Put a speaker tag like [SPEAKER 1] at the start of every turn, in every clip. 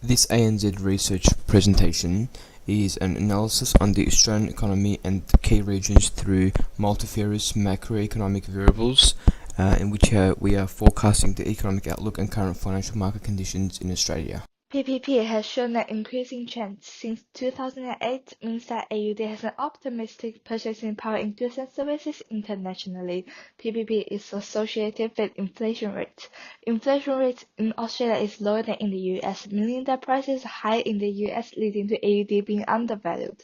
[SPEAKER 1] This ANZ research presentation is an analysis on the Australian economy and the key regions through multifarious macroeconomic variables, in which we are forecasting the economic outlook and current financial market conditions in Australia.
[SPEAKER 2] PPP has shown an increasing trend since 2008, means that AUD has an optimistic purchasing power in goods and services internationally. PPP is associated with inflation rate. Inflation rate in Australia is lower than in the US, meaning that prices are high in the US, leading to AUD being undervalued.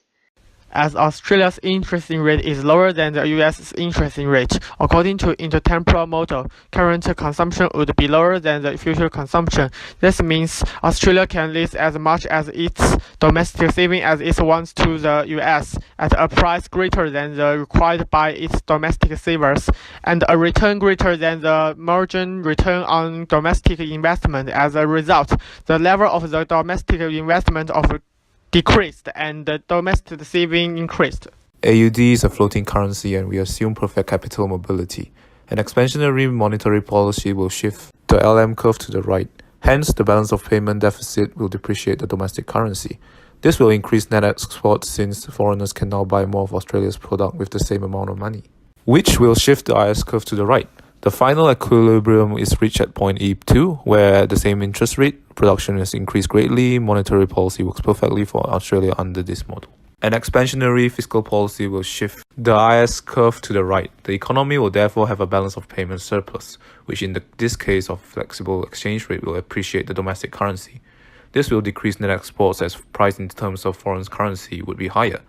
[SPEAKER 3] As Australia's interest rate is lower than the US's interest rate, according to intertemporal model, current consumption would be lower than the future consumption. This means Australia can lease as much as its domestic saving as it wants to the US at a price greater than the required by its domestic savers, and a return greater than the margin return on domestic investment. As a result, the level of the domestic investment of decreased and the domestic saving increased.
[SPEAKER 4] AUD is a floating currency and we assume perfect capital mobility. An expansionary monetary policy will shift the LM curve to the right. Hence, the balance of payment deficit will depreciate the domestic currency. This will increase net exports since foreigners can now buy more of Australia's product with the same amount of money, which will shift the IS curve to the right. The final equilibrium is reached at point E2, where at the same interest rate, production has increased greatly. Monetary policy works perfectly for Australia under this model. An expansionary fiscal policy will shift the IS curve to the right. The economy will therefore have a balance of payment surplus, which in this case of flexible exchange rate will appreciate the domestic currency. This will decrease net exports as price in terms of foreign currency would be higher.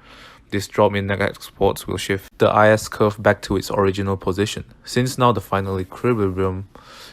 [SPEAKER 4] This drop in net exports will shift the IS curve back to its original position. Since now the final equilibrium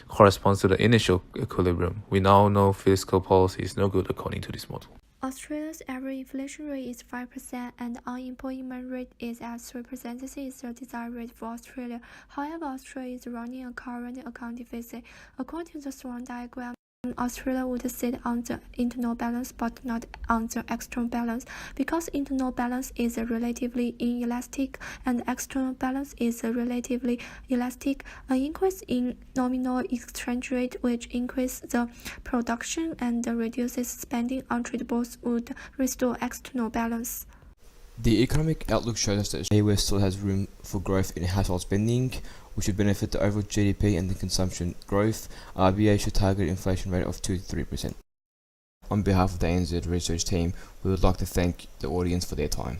[SPEAKER 4] corresponds to the initial equilibrium, we now know fiscal policy is no good according to this model.
[SPEAKER 5] Australia's average inflation rate is 5% and unemployment rate is at 3%. This is the desired rate for Australia. However, Australia is running a current account deficit. According to the Swan diagram, Australia would sit on the internal balance but not on the external balance, because internal balance is relatively inelastic and external balance is relatively elastic. An increase in nominal exchange rate, which increases the production and reduces spending on tradables, would restore external balance.
[SPEAKER 1] The economic outlook shows us that Australia still has room for growth in household spending, which would benefit the overall GDP and the consumption growth. RBA should target an inflation rate of 2 to 3%. On behalf of the ANZ research team, we would like to thank the audience for their time.